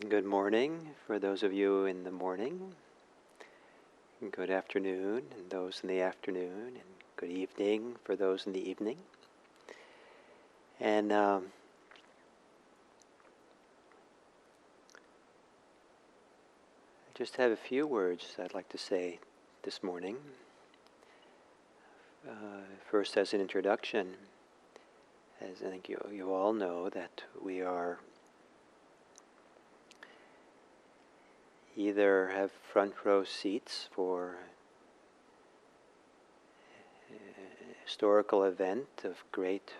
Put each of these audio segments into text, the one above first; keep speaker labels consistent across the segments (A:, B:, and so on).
A: Good morning for those of you in the morning. Good afternoon and those in the afternoon, and good evening for those in the evening. And I just have a few words I'd like to say this morning. First, as an introduction, as I think you all know, that we are either have front row seats for a historical event of great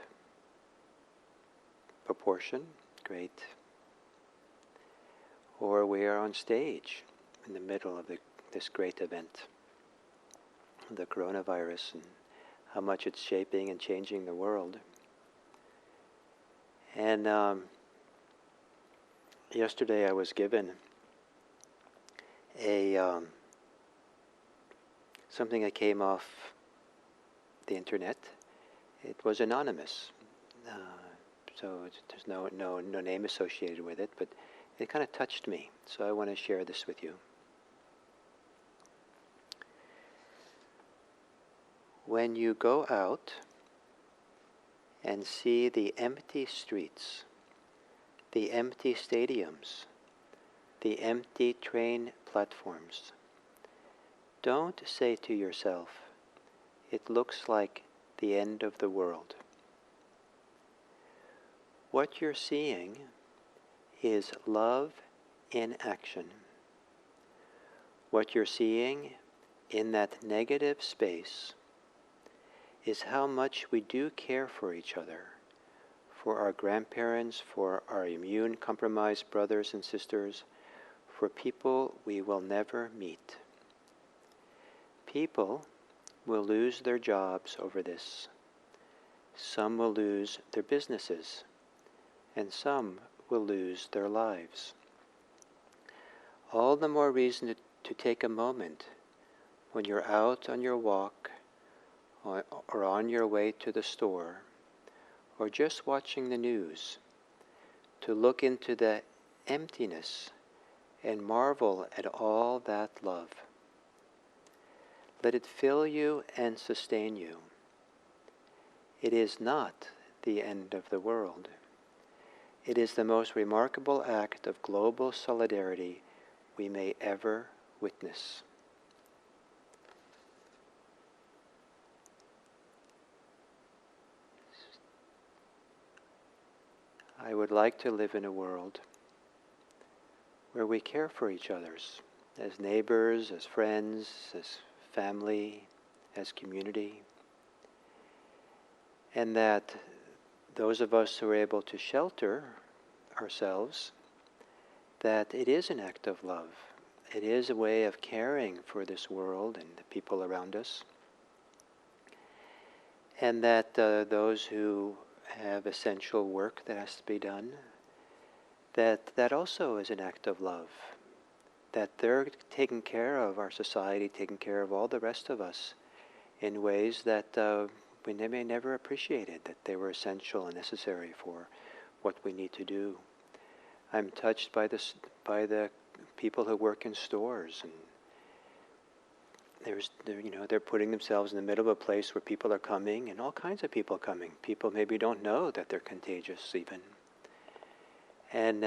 A: proportion, or we are on stage in the middle of this great event, the coronavirus, and how much it's shaping and changing the world. And yesterday I was given something that came off the internet. It was anonymous, so there's no name associated with it, but it kind of touched me, so I want to share this with you. When you go out and see the empty streets, the empty stadiums, the empty train platforms, don't say to yourself, "It looks like the end of the world." What you're seeing is love in action. What you're seeing in that negative space is how much we do care for each other, for our grandparents, for our immune-compromised brothers and sisters, for people we will never meet. People will lose their jobs over this. Some will lose their businesses, and some will lose their lives. All the more reason to take a moment when you're out on your walk or on your way to the store or just watching the news to look into the emptiness and marvel at all that love. Let it fill you and sustain you. It is not the end of the world. It is the most remarkable act of global solidarity we may ever witness. I would like to live in a world where we care for each other as neighbors, as friends, as family, as community, and that those of us who are able to shelter ourselves, that it is an act of love. It is a way of caring for this world and the people around us, and that those who have essential work that has to be done, that also is an act of love, that they're taking care of our society, taking care of all the rest of us in ways that we may never appreciated, that they were essential and necessary for what we need to do. I'm touched by the people who work in stores, and they're putting themselves in the middle of a place where people are coming, and all kinds of people coming. People maybe don't know that they're contagious even. And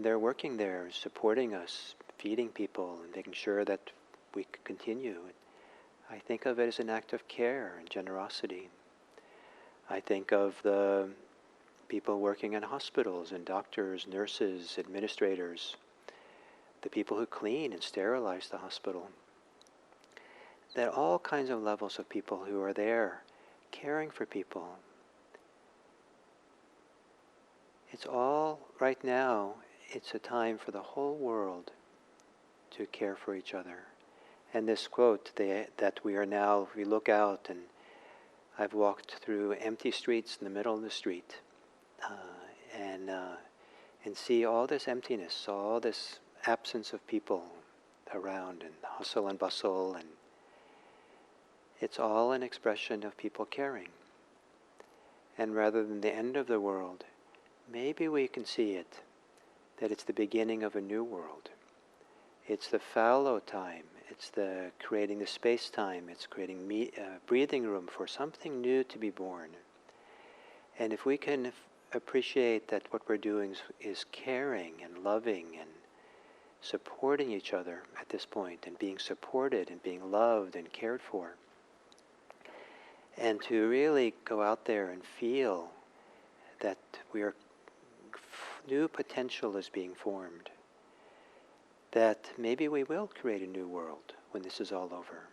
A: they're working there, supporting us, feeding people, and making sure that we can continue. I think of it as an act of care and generosity. I think of the people working in hospitals and doctors, nurses, administrators, the people who clean and sterilize the hospital. There are all kinds of levels of people who are there caring for people. It's all, right now, it's a time for the whole world to care for each other. And this quote, that we are now, we look out, and I've walked through empty streets in the middle of the street, and see all this emptiness, all this absence of people around, and hustle and bustle, and it's all an expression of people caring. And rather than the end of the world, maybe we can see it that it's the beginning of a new world. It's the fallow time. It's the creating the space-time. It's creating breathing room for something new to be born. And if we can appreciate that what we're doing is caring and loving and supporting each other at this point, and being supported and being loved and cared for, and to really go out there and feel that new potential is being formed, that maybe we will create a new world when this is all over.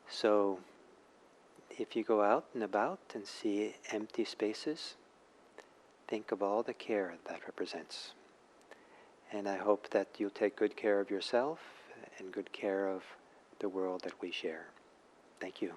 A: So if you go out and about and see empty spaces, think of all the care that represents. And I hope that you'll take good care of yourself and good care of the world that we share. Thank you.